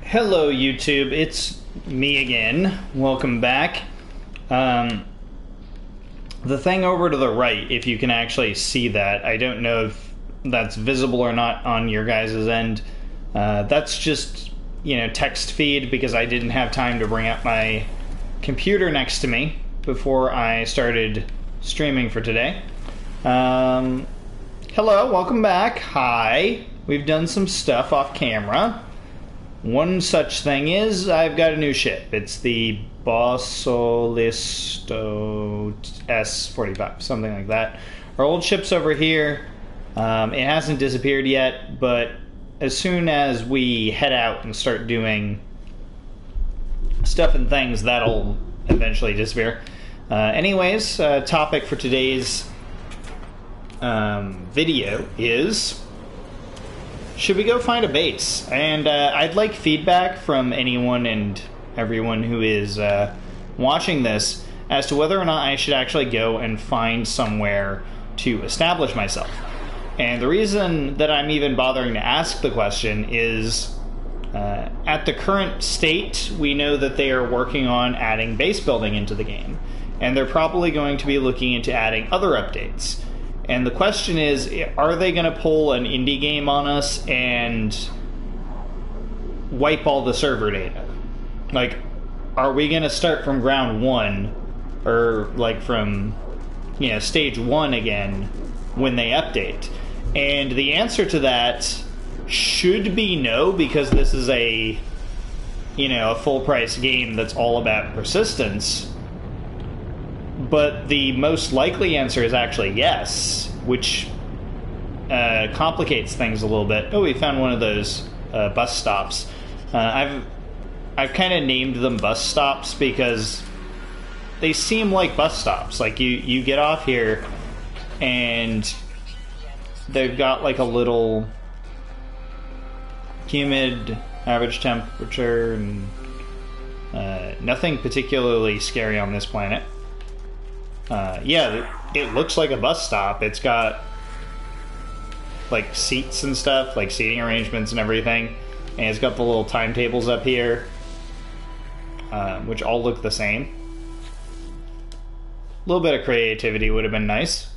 Hello YouTube, it's me again. Welcome back. The thing over to the right, if you can actually see that, I don't know if that's visible or not on your guys' end. That's just, text feed because I didn't have time to bring up my computer next to me before I started streaming for today. Hello, welcome back. Hi. We've done some stuff off camera. One such thing is I've got a new ship. It's the Bossolisto S45, something like that. Our old ship's over here. It hasn't disappeared yet, but as soon as we head out and start doing stuff and things, that'll eventually disappear. Anyways, topic for today's video is... should we go find a base? And I'd like feedback from anyone and everyone who is watching this as to whether or not I should actually go and find somewhere to establish myself. And the reason that I'm even bothering to ask the question is at the current state, we know that they are working on adding base building into the game. And they're probably going to be looking into adding other updates. And the question is, are they going to pull an indie game on us and wipe all the server data? Like, are we going to start from ground one, or like from, stage one again when they update? And the answer to that should be no, because this is a full price game that's all about persistence. But the most likely answer is actually yes, which complicates things a little bit. Oh, we found one of those bus stops. I've kind of named them bus stops because they seem like bus stops. Like you get off here and they've got like a little humid average temperature and nothing particularly scary on this planet. Yeah, it looks like a bus stop. It's got like seats and stuff, like seating arrangements and everything, and it's got the little timetables up here, which all look the same. A little bit of creativity would have been nice.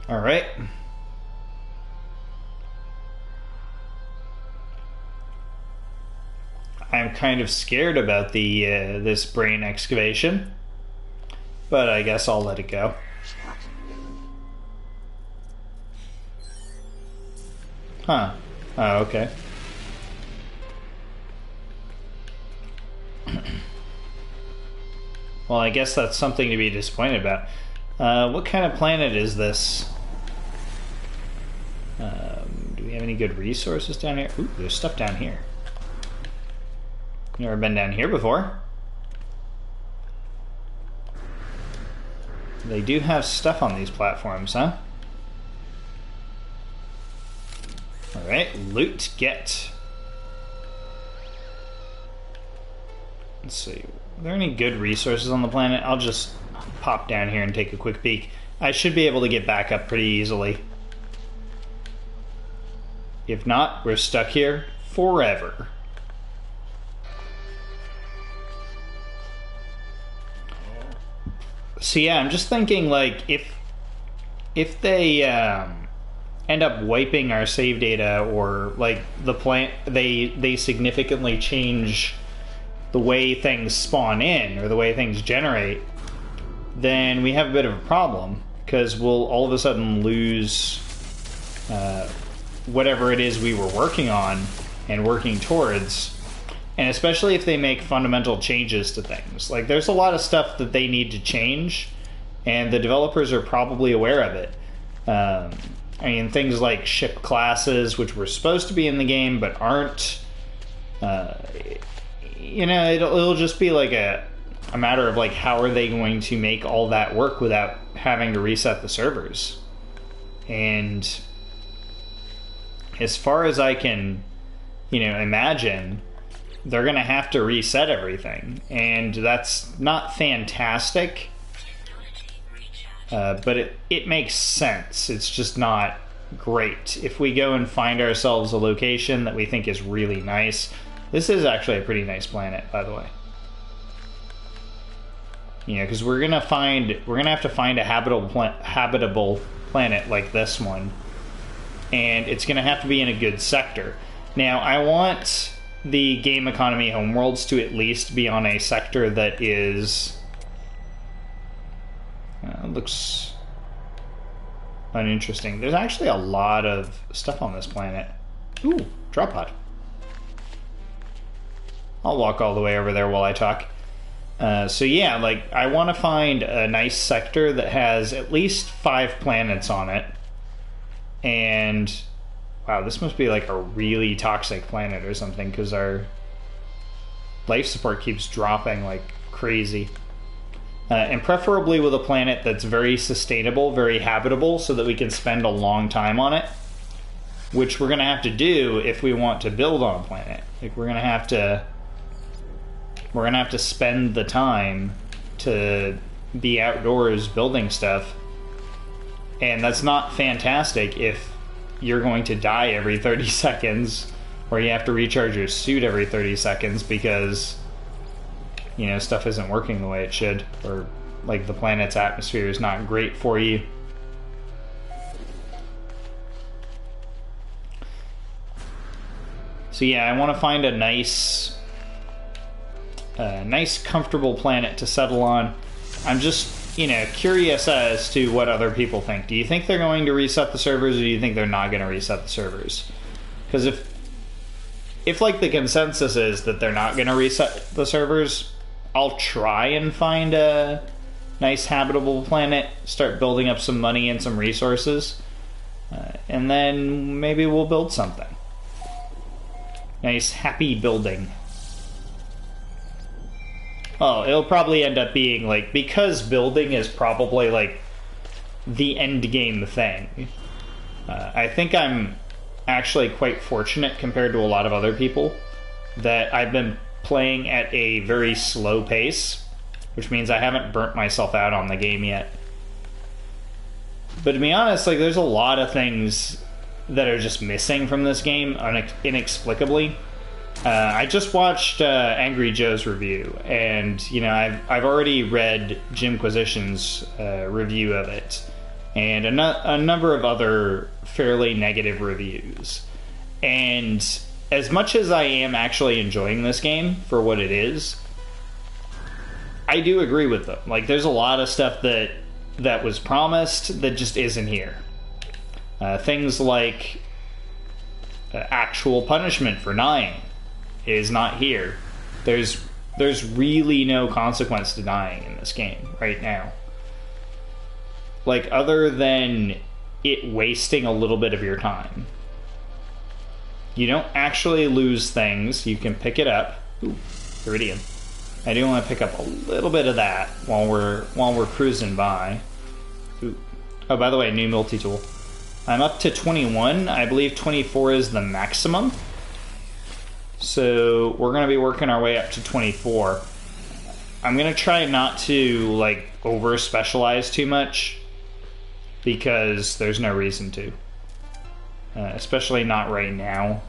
All right. I'm kind of scared about the this brain excavation, but I guess I'll let it go. Huh. Oh, okay. Well, I guess that's something to be disappointed about. What kind of planet is this? Do we have any good resources down here? Ooh, there's stuff down here. Never been down here before. They do have stuff on these platforms, huh? Alright, loot, get. Let's see. Are there any good resources on the planet? I'll just pop down here and take a quick peek. I should be able to get back up pretty easily. If not, we're stuck here forever. So yeah, I'm just thinking, like, if they end up wiping our save data, or like they significantly change the way things spawn in or the way things generate, then we have a bit of a problem, because we'll all of a sudden lose whatever it is we were working on and working towards. And especially if they make fundamental changes to things. Like, there's a lot of stuff that they need to change, and the developers are probably aware of it. I mean, things like ship classes, which were supposed to be in the game but aren't. It'll just be like a matter of, like, how are they going to make all that work without having to reset the servers? And as far as I can, imagine, they're going to have to reset everything, and that's not fantastic, but it makes sense. It's just not great. If we go and find ourselves a location that we think is really nice, this is actually a pretty nice planet, by the way. You know, because we're gonna have to find a habitable planet like this one, and it's gonna have to be in a good sector. Now, I want the game economy homeworlds to at least be on a sector that is looks uninteresting. There's actually a lot of stuff on this planet. Ooh, drop pod. I'll walk all the way over there while I talk. So yeah, like, I want to find a nice sector that has at least 5 planets on it. And, wow, this must be like a really toxic planet or something, because our life support keeps dropping like crazy. And preferably with a planet that's very sustainable, very habitable, so that we can spend a long time on it. Which we're going to have to do if we want to build on a planet. Like, we're going to have to spend the time to be outdoors building stuff. And that's not fantastic if you're going to die every 30 seconds, or you have to recharge your suit every 30 seconds because, you know, stuff isn't working the way it should, or like the planet's atmosphere is not great for you. So yeah, I want to find a nice comfortable planet to settle on. I'm just, you know, curious as to what other people think. Do you think they're going to reset the servers, or do you think they're not going to reset the servers? Because if like the consensus is that they're not going to reset the servers, I'll try and find a nice habitable planet, start building up some money and some resources, and then maybe we'll build something. Nice, happy building. Oh, it'll probably end up being like, because building is probably like the end game thing. I think I'm actually quite fortunate compared to a lot of other people that I've been playing at a very slow pace, which means I haven't burnt myself out on the game yet. But to be honest, like, there's a lot of things that are just missing from this game inexplicably. I just watched Angry Joe's review, and you know, I've already read Jimquisition's review of it, and a number of other fairly negative reviews. And as much as I am actually enjoying this game for what it is, I do agree with them. Like, there's a lot of stuff that was promised that just isn't here. Things like actual punishment for dying is not here. There's really no consequence to dying in this game right now. Like, other than it wasting a little bit of your time. You don't actually lose things. You can pick it up. Ooh, Iridium. I do want to pick up a little bit of that while we're cruising by. Ooh. Oh, by the way, new multi-tool. I'm up to 21. I believe 24 is the maximum. So we're going to be working our way up to 24. I'm going to try not to, like, over-specialize too much, because there's no reason to. Especially not right now.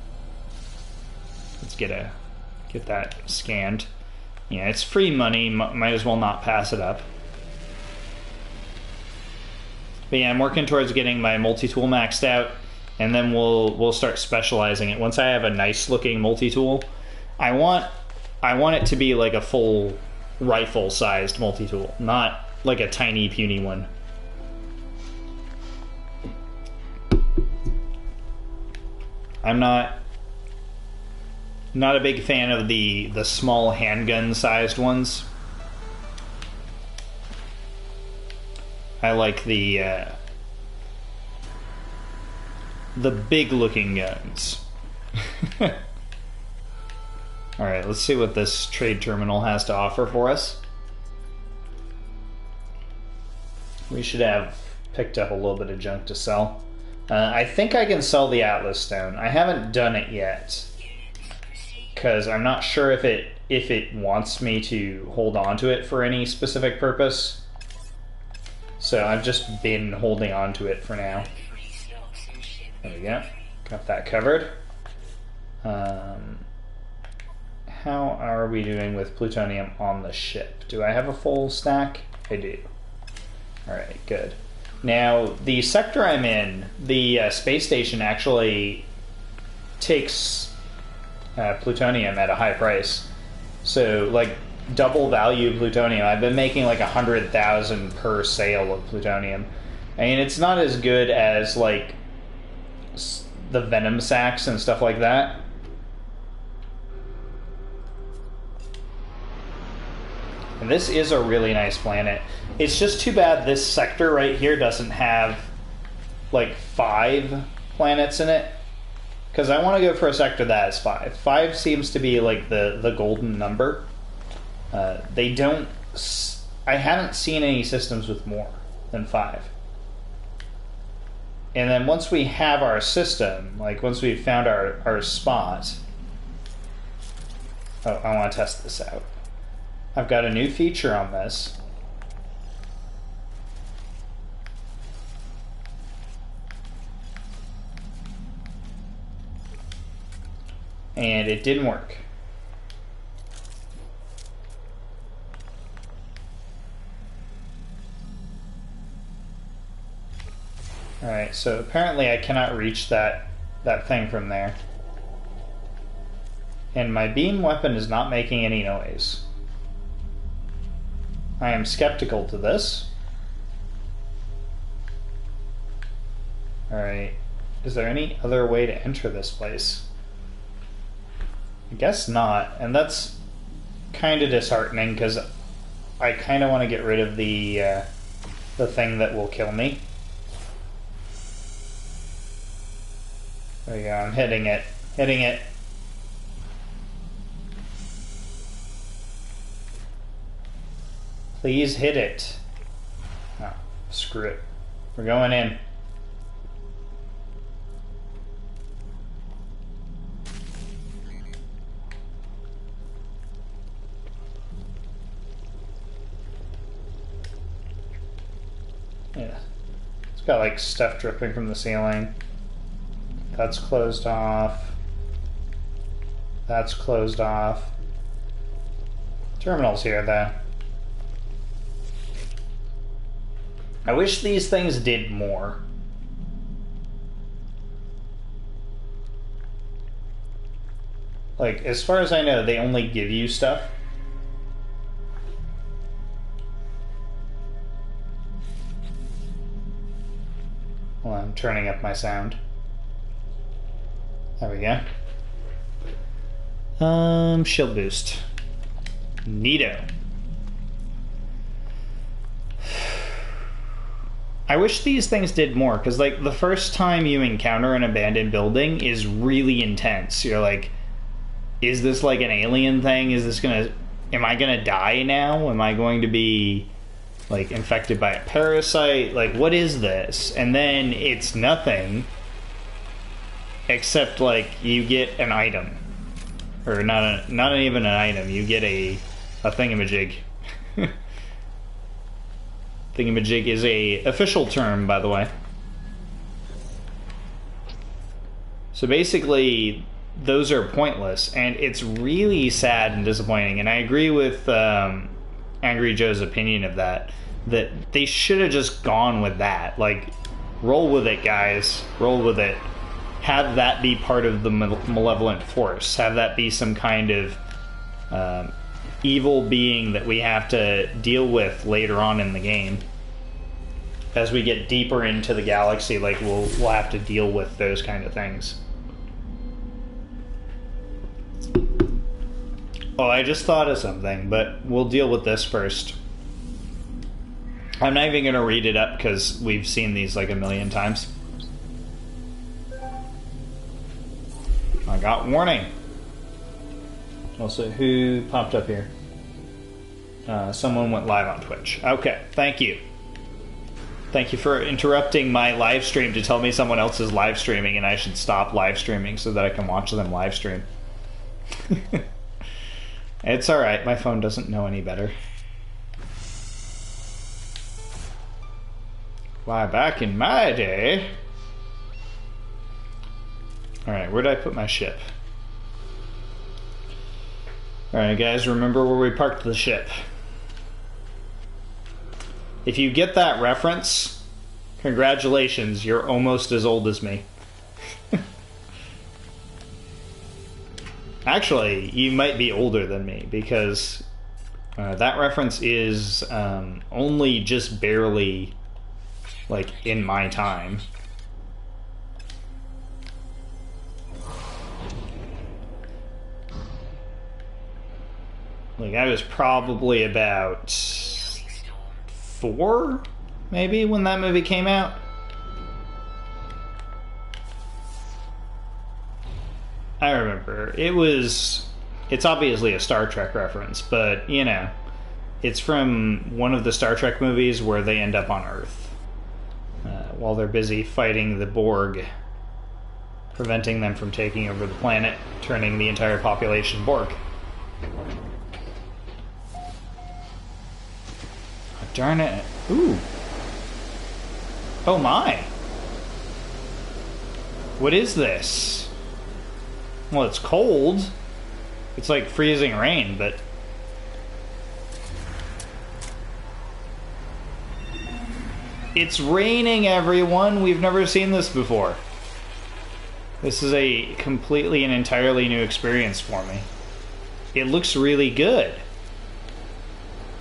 Let's get that scanned. Yeah, it's free money. Might as well not pass it up. But yeah, I'm working towards getting my multi-tool maxed out, and then we'll start specializing it. Once I have a nice looking multi-tool, I want it to be like a full rifle sized multi-tool, not like a tiny puny one. I'm not a big fan of the small handgun sized ones. I like the big looking guns. Alright, let's see what this trade terminal has to offer for us. We should have picked up a little bit of junk to sell. I think I can sell the Atlas Stone. I haven't done it yet, because I'm not sure if it wants me to hold on to it for any specific purpose. So I've just been holding on to it for now. There we go. Got that covered. How are we doing with plutonium on the ship? Do I have a full stack? I do. Alright, good. Now, the sector I'm in, the space station actually takes plutonium at a high price. So, like, double value plutonium. I've been making like 100,000 per sale of plutonium. I mean, it's not as good as, like, the venom sacks and stuff like that. And this is a really nice planet. It's just too bad this sector right here doesn't have like 5 planets in it. Because I want to go for a sector that has 5. 5 seems to be like the golden number. They don't... I haven't seen any systems with more than 5. And then once we have our system, like once we've found our spot... Oh, I want to test this out. I've got a new feature on this. And it didn't work. Alright, so apparently I cannot reach that thing from there. And my beam weapon is not making any noise. I am skeptical to this. Alright, is there any other way to enter this place? I guess not, and that's kind of disheartening because I kind of want to get rid of the thing that will kill me. There you go, I'm hitting it. Hitting it. Please hit it. Oh, screw it. We're going in. Yeah. It's got like stuff dripping from the ceiling. That's closed off. That's closed off. Terminal's here though. I wish these things did more. Like, as far as I know, they only give you stuff. Well, I'm turning up my sound. There we go. Shield boost. Neato. I wish these things did more, because like the first time you encounter an abandoned building is really intense. You're like, is this like an alien thing? Is this gonna... Am I gonna die now? Am I going to be like infected by a parasite? Like, what is this? And then it's nothing except like you get an item. Or not even an item, you get a thingamajig. Thingamajig is a official term, by the way. So basically, those are pointless, and it's really sad and disappointing. And I agree with Angry Joe's opinion of that they should have just gone with that. Like, roll with it, guys. Roll with it. Have that be part of the malevolent force. Have that be some kind of evil being that we have to deal with later on in the game. As we get deeper into the galaxy, like we'll have to deal with those kind of things. Oh, I just thought of something, but we'll deal with this first. I'm not even going to read it up because we've seen these like a million times. I got warning. Also, who popped up here? Someone went live on Twitch. Okay, thank you. Thank you for interrupting my live stream to tell me someone else is live streaming and I should stop live streaming so that I can watch them live stream. It's alright, my phone doesn't know any better. Why, back in my day... Alright, where did I put my ship? Alright guys, remember where we parked the ship. If you get that reference, congratulations, you're almost as old as me. Actually, you might be older than me, because that reference is only just barely, like, in my time. Like, I was probably about 4, maybe, when that movie came out. I remember. It's obviously a Star Trek reference, but, you know, it's from one of the Star Trek movies where they end up on Earth while they're busy fighting the Borg, preventing them from taking over the planet, turning the entire population Borg. Darn it. Ooh. Oh my. What is this? Well, it's cold. It's like freezing rain, but... It's raining, everyone! We've never seen this before. This is a completely and entirely new experience for me. It looks really good.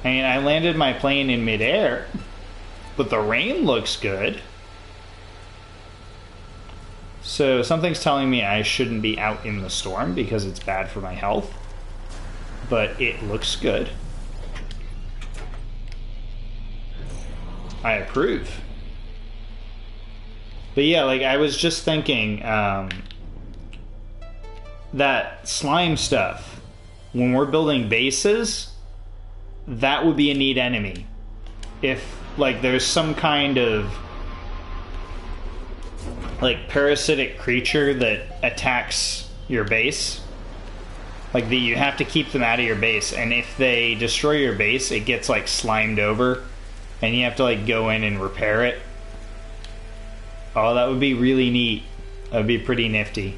I mean, I landed my plane in midair, but the rain looks good. So something's telling me I shouldn't be out in the storm because it's bad for my health. But it looks good. I approve. But yeah, like, I was just thinking, that slime stuff, when we're building bases, that would be a neat enemy. If, like, there's some kind of, like, parasitic creature that attacks your base, like, that you have to keep them out of your base, and if they destroy your base, it gets, like, slimed over, and you have to, like, go in and repair it. Oh, that would be really neat. That would be pretty nifty.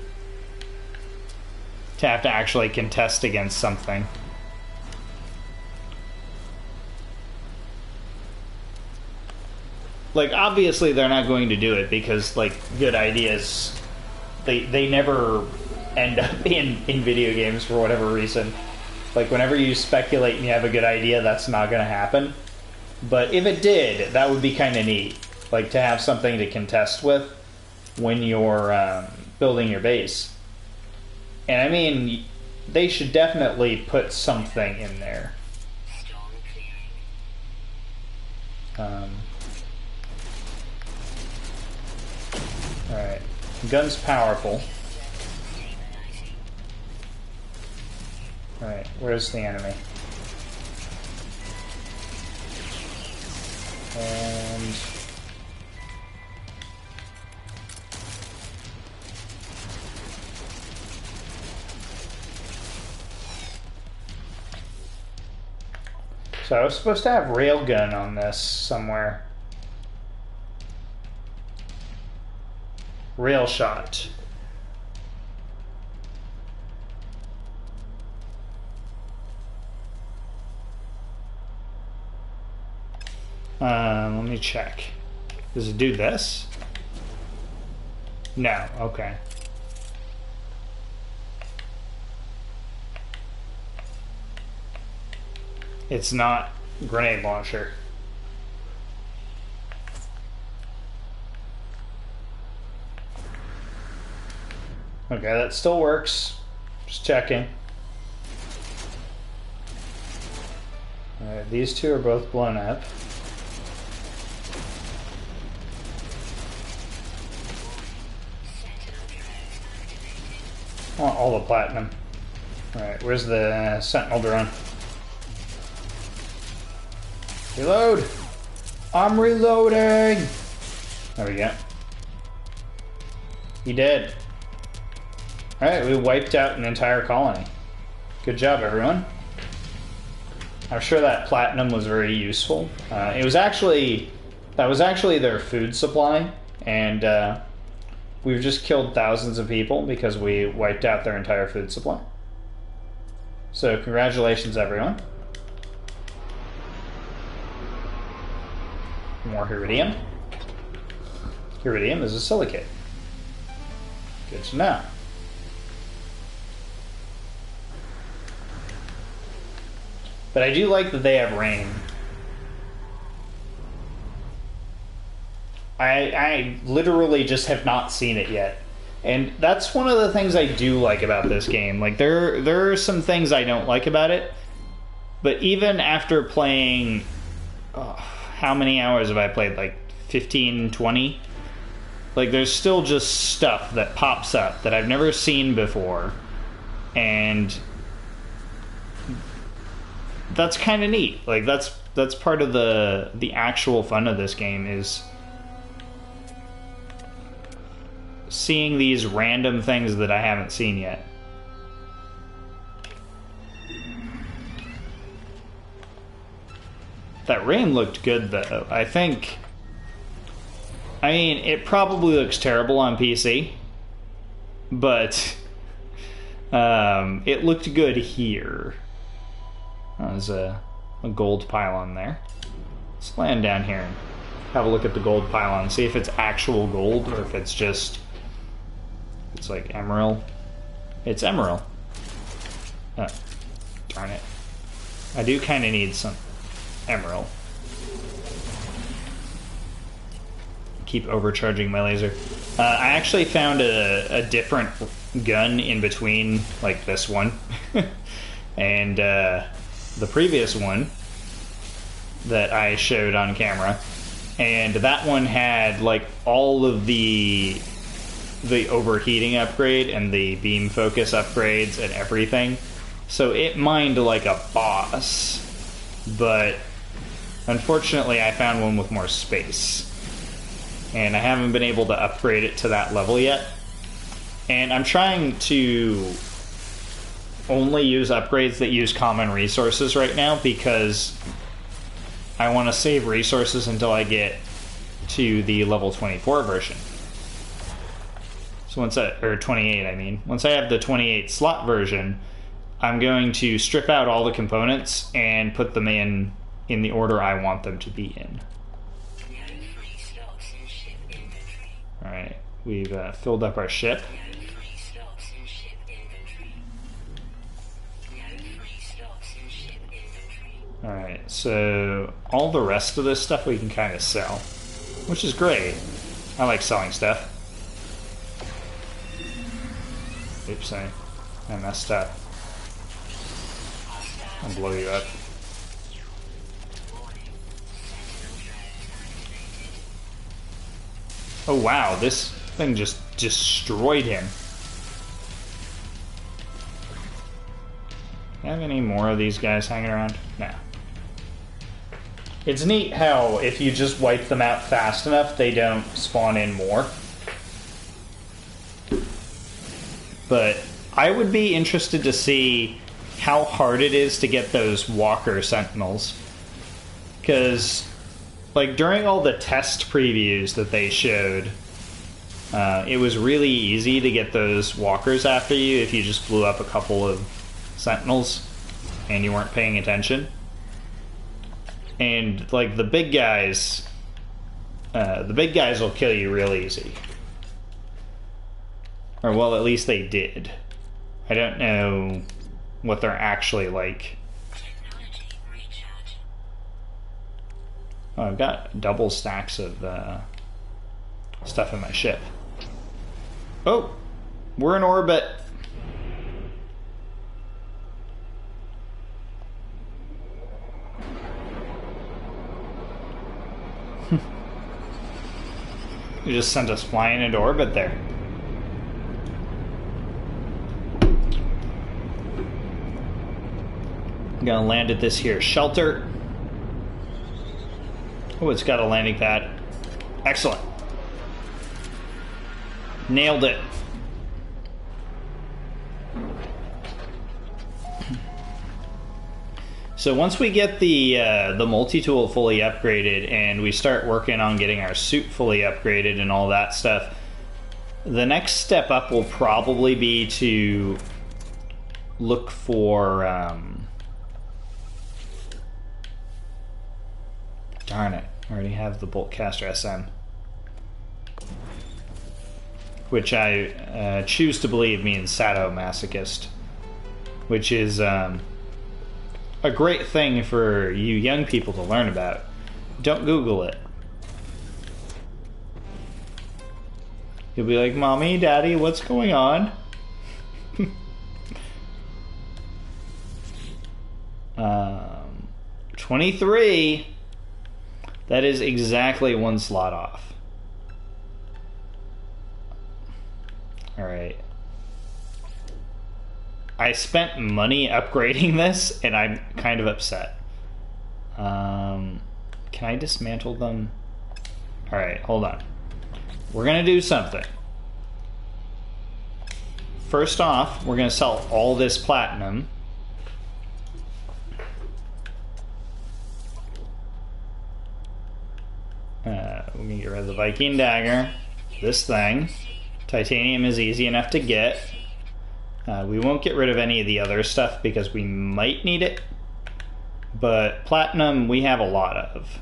To have to actually contest against something. Like, obviously they're not going to do it because, like, good ideas, they never end up in video games for whatever reason. Like, whenever you speculate and you have a good idea, that's not going to happen. But if it did, that would be kind of neat. Like, to have something to contest with when you're building your base. And I mean, they should definitely put something in there. Alright. Gun's powerful. Alright, where's the enemy? And... so I was supposed to have railgun on this somewhere. Rail shot. Let me check. Does it do this? No, okay. It's not grenade launcher. Okay, that still works. Just checking. Alright, these two are both blown up. I want all the platinum. Alright, where's the sentinel drone? Reload! I'm reloading! There we go. He did. Alright, we wiped out an entire colony. Good job, everyone. I'm sure that platinum was very useful. That was actually their food supply, and we've just killed thousands of people because we wiped out their entire food supply. So congratulations, everyone. More Iridium. Iridium is a silicate. Good to know. But I do like that they have rain. I literally just have not seen it yet. And that's one of the things I do like about this game. Like, there are some things I don't like about it. But even after playing... how many hours have I played? Like 15, 20? Like, there's still just stuff that pops up that I've never seen before. And... that's kind of neat. Like, that's part of the actual fun of this game, is seeing these random things that I haven't seen yet. That rain looked good, though. I mean, it probably looks terrible on PC, but it looked good here. There's a gold pylon there. Let's land down here and have a look at the gold pylon, see if it's actual gold or if it's just... it's like emerald. It's emerald. Oh, darn it. I do kind of need some emerald. Keep overcharging my laser. I actually found a different gun in between, like, this one and the previous one that I showed on camera, and that one had like all of the overheating upgrade and the beam focus upgrades and everything, so it mined like a boss. But unfortunately I found one with more space, and I haven't been able to upgrade it to that level yet. And I'm trying to only use upgrades that use common resources right now, because I want to save resources until I get to the level 24 version. So once or 28, I mean. Once I have the 28 slot version, I'm going to strip out all the components and put them in the order I want them to be in. Alright, we've filled up our ship. Alright, so all the rest of this stuff we can kind of sell, which is great. I like selling stuff. Oops, I messed up. I'll blow you up. Oh wow, this thing just destroyed him. Do I have any more of these guys hanging around? No. It's neat how if you just wipe them out fast enough, they don't spawn in more. But I would be interested to see how hard it is to get those walker sentinels. Because, like, during all the test previews that they showed, it was really easy to get those walkers after you if you just blew up a couple of sentinels and you weren't paying attention. And, like, the big guys will kill you real easy. Or, well, at least they did. I don't know what they're actually like. Oh, I've got double stacks of stuff in my ship. Oh! We're in orbit! You just sent us flying into orbit there. I'm gonna land at this here shelter. Oh, it's got a landing pad. Excellent. Nailed it. So once we get the multi-tool fully upgraded and we start working on getting our suit fully upgraded and all that stuff, The next step up will probably be to look for... darn it, I already have the Boltcaster SM. Which I choose to believe means sadomasochist. Which is a great thing for you young people to learn about. Don't Google it. You'll be like, Mommy, Daddy, what's going on? 23. That is exactly one slot off. Alright. I spent money upgrading this, and I'm kind of upset. Can I dismantle them? Alright, hold on. We're gonna do something. First off, we're gonna sell all this platinum. We're gonna get rid of the Viking dagger. This thing. Titanium is easy enough to get. We won't get rid of any of the other stuff because we might need it. But platinum we have a lot of.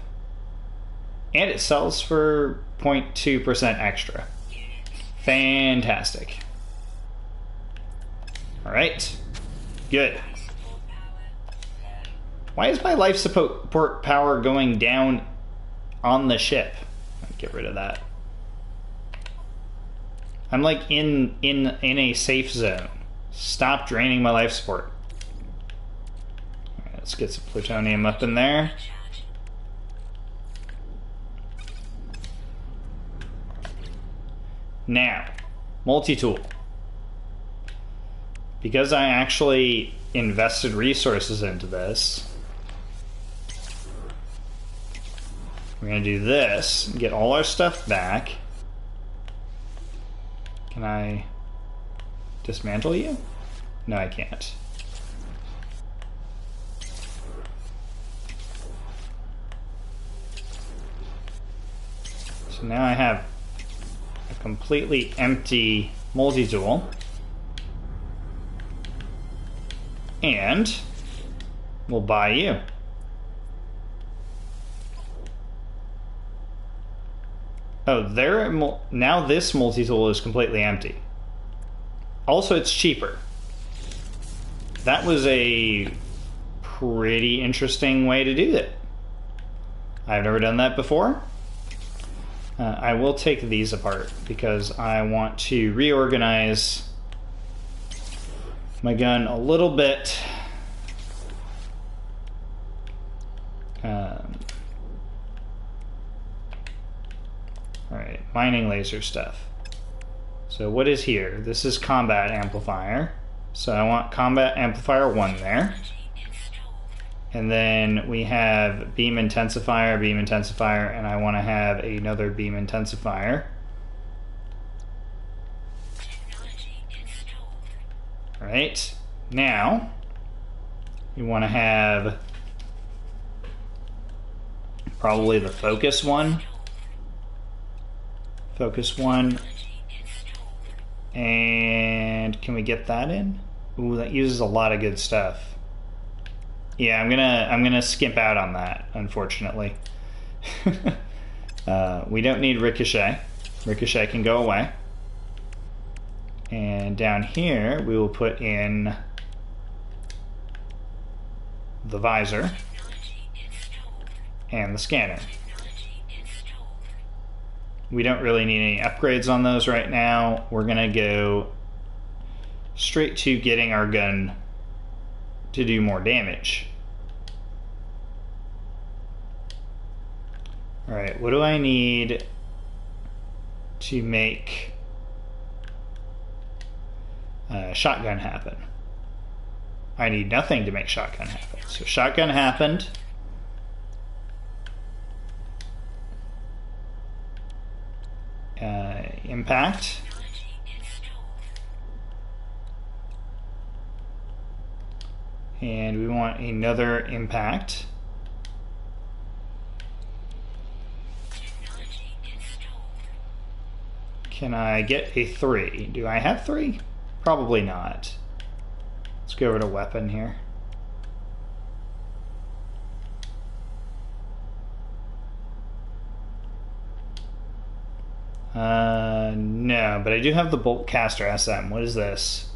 And it sells for 0.2% extra. Fantastic. Alright. Good. Why is my life support power going down on the ship? Get rid of that. I'm like in a safe zone. Stop draining my life support. Alright, let's get some plutonium up in there. Now, multi-tool. Because I actually invested resources into this, we're going to do this, get all our stuff back. Can I dismantle you? No, I can't. So now I have a completely empty multi-tool. And we'll buy you. Oh, now this multi-tool is completely empty. Also, it's cheaper. That was a pretty interesting way to do it. I've never done that before. I will take these apart because I want to reorganize my gun a little bit. Alright, mining laser stuff. So what is here? This is combat amplifier. So I want combat amplifier 1 there. And then we have beam intensifier, and I want to have another beam intensifier. Alright, now you want to have probably the focus one. Focus 1. And can we get that in? Ooh, that uses a lot of good stuff. Yeah, I'm gonna skimp out on that, unfortunately. We don't need ricochet. Ricochet can go away. And down here we will put in the visor and the scanner. We don't really need any upgrades on those right now. We're gonna go straight to getting our gun to do more damage. Alright, what do I need to make shotgun happen? I need nothing to make shotgun happen. So shotgun happened. Impact. And we want another impact. Can I get a 3? Do I have 3? Probably not. Let's go over to weapon here. No, but I do have the Bolt Caster SM. What is this?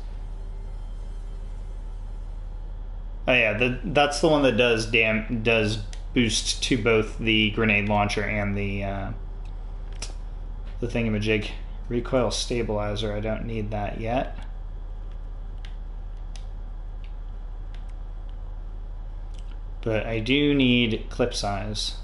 Oh yeah, that's the one that does boost to both the grenade launcher and the thingamajig. Recoil stabilizer, I don't need that yet. But I do need clip size.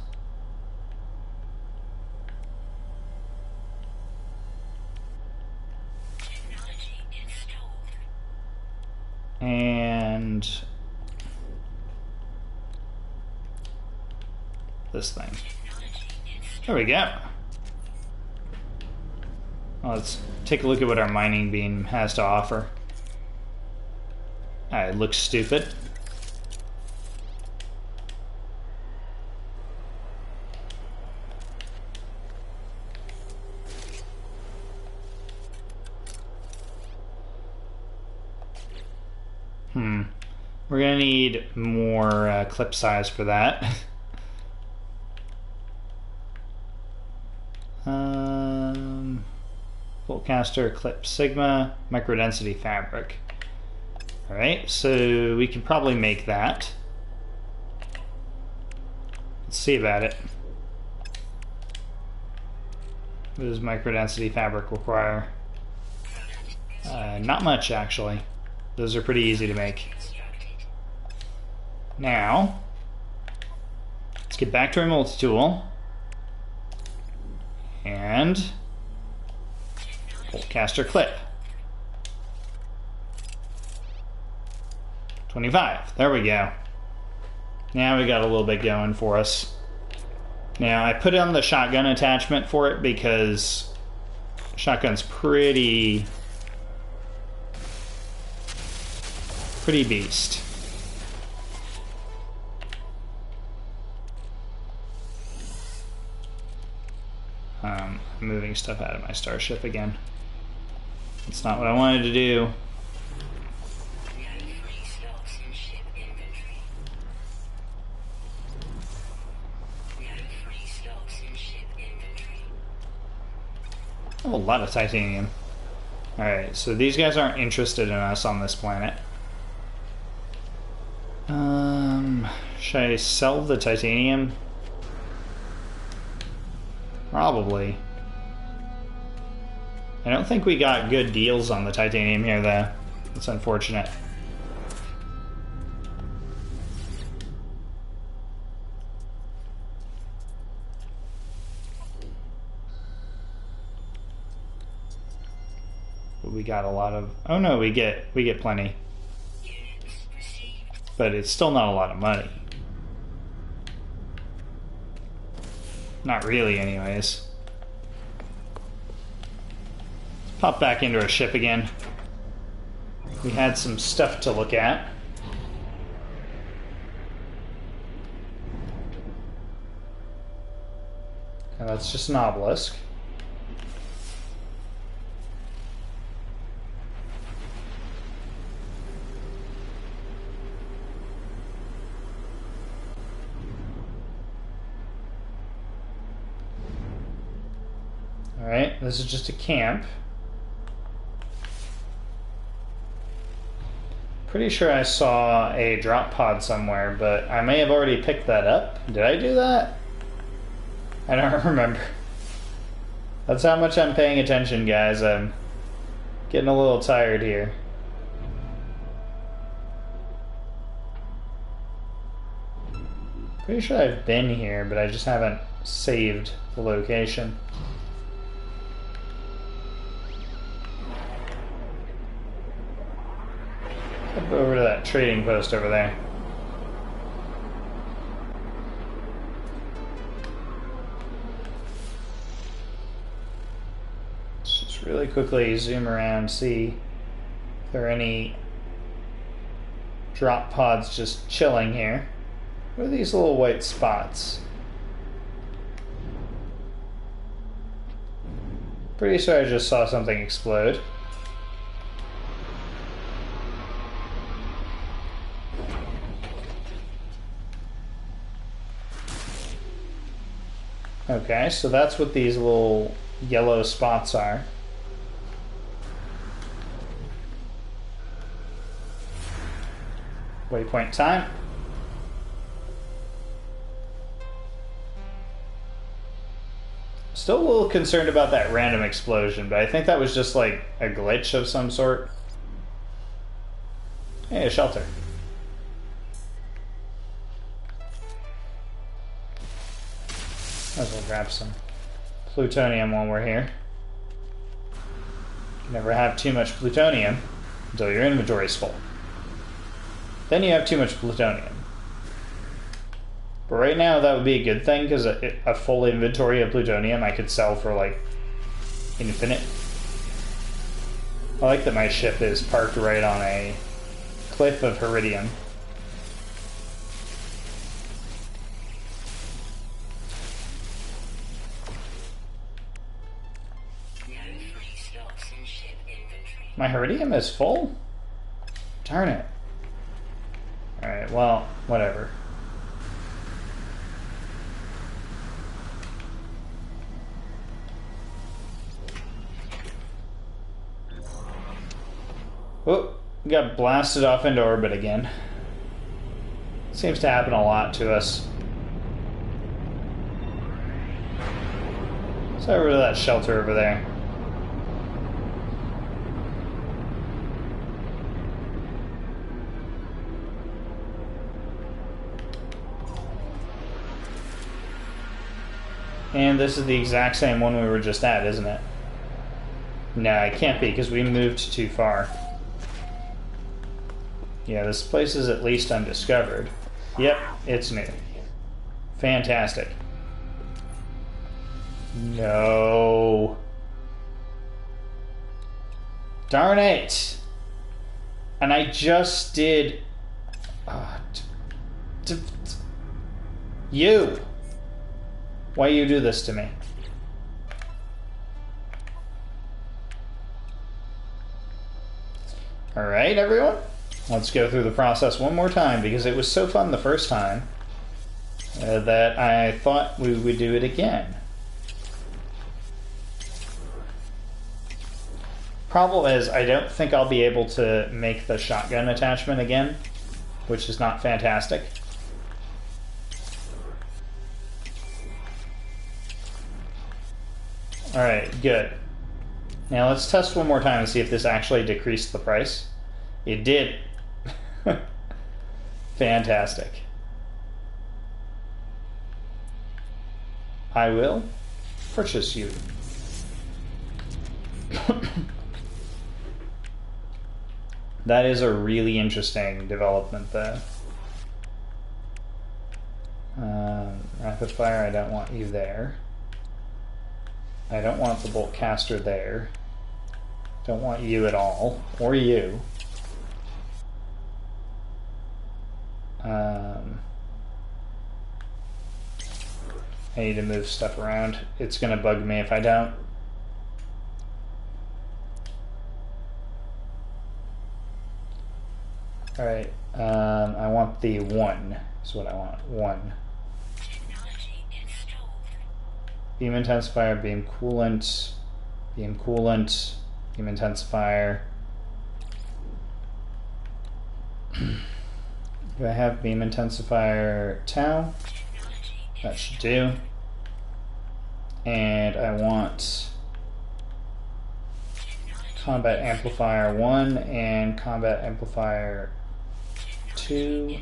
And this thing. There we go. Well, let's take a look at what our mining beam has to offer. It looks stupid. We're gonna need more clip size for that. Boltcaster, clip sigma, microdensity fabric. Alright, so we can probably make that. Let's see about it. What does microdensity fabric require? Not much, actually. Those are pretty easy to make. Now, let's get back to our multi-tool. And Boltcaster clip. 25. There we go. Now we got a little bit going for us. Now I put on the shotgun attachment for it because shotgun's pretty beast. Moving stuff out of my starship again. That's not what I wanted to do. Oh, a lot of titanium. Alright, so these guys aren't interested in us on this planet. Should I sell the titanium? Probably. I don't think we got good deals on the titanium here, though. That's unfortunate. But we got a lot of... Oh no, we get plenty. But it's still not a lot of money. Not really, anyways. Let's pop back into our ship again. We had some stuff to look at. And that's just an obelisk. Alright, this is just a camp. Pretty sure I saw a drop pod somewhere, but I may have already picked that up. Did I do that? I don't remember. That's how much I'm paying attention, guys. I'm getting a little tired here. Pretty sure I've been here, but I just haven't saved the location. Go over to that trading post over there. Let's just really quickly zoom around, see if there are any drop pods just chilling here. What are these little white spots? Pretty sure I just saw something explode. Okay, so that's what these little yellow spots are. Waypoint time. Still a little concerned about that random explosion, but I think that was just like a glitch of some sort. Hey, a shelter. Might as well grab some plutonium while we're here. You never have too much plutonium until your inventory is full. Then you have too much plutonium. But right now that would be a good thing, because a full inventory of plutonium I could sell for like infinite. I like that my ship is parked right on a cliff of Heridium. My Heridium is full? Darn it. Alright, well, whatever. Oh, got blasted off into orbit again. Seems to happen a lot to us. Let's get rid of that shelter over there. And this is the exact same one we were just at, isn't it? No, it can't be, because we moved too far. Yeah, this place is at least undiscovered. Yep, it's new. Fantastic. No. Darn it! And I just did... You! Why you do this to me? Alright, everyone. Let's go through the process one more time, because it was so fun the first time that I thought we would do it again. Problem is, I don't think I'll be able to make the shotgun attachment again, which is not fantastic. Alright, good. Now let's test one more time and see if this actually decreased the price. It did. Fantastic. I will purchase you. That is a really interesting development, though. Rapid fire, I don't want you there. I don't want the bolt caster there. Don't want you at all, or you. I need to move stuff around. It's gonna bug me if I don't. Alright, I want the 1, is what I want. 1. Beam intensifier, beam coolant, beam coolant, beam intensifier. Do I have beam intensifier tau? That should do. And I want combat amplifier 1 and combat amplifier 2.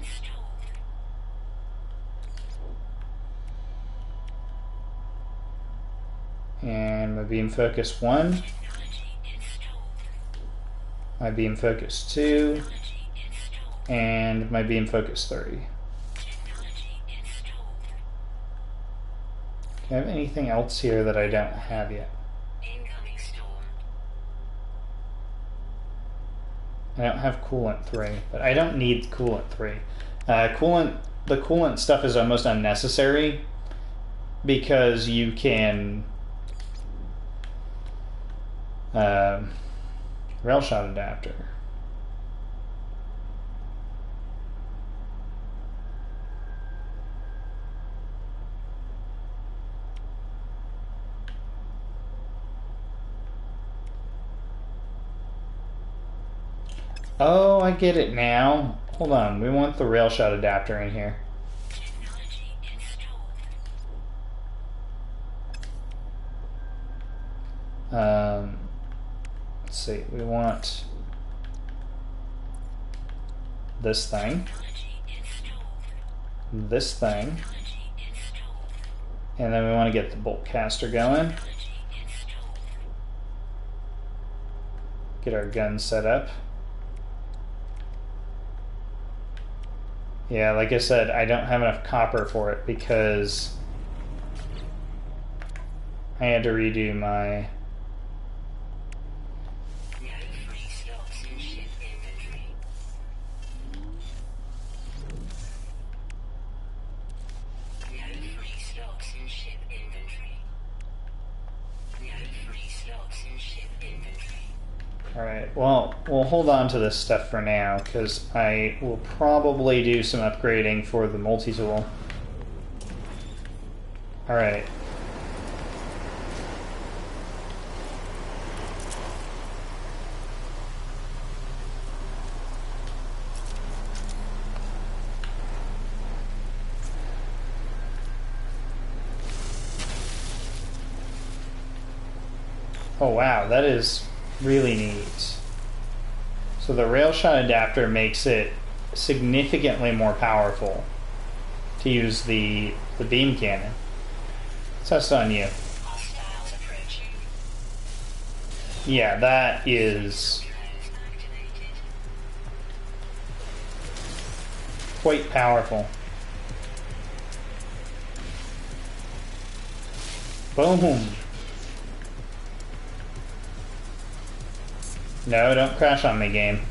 And my beam focus 1. My beam focus 2. And my beam focus 3. Do I have anything else here that I don't have yet? I don't have coolant 3, but I don't need coolant 3. The coolant stuff is almost unnecessary because you can Rail shot adapter. Oh, I get it now. Hold on, we want the rail shot adapter in here. Let's see, we want this thing, this thing, and then we want to get the bolt caster going. Get our gun set up. Yeah, like I said, I don't have enough copper for it because I had to redo my... Alright, well, we'll hold on to this stuff for now, because I will probably do some upgrading for the multi-tool. Alright. Oh wow, that is really neat. So the rail shot adapter makes it significantly more powerful to use the beam cannon. So that's on you. Yeah, that is quite powerful. Boom. No, don't crash on me, game.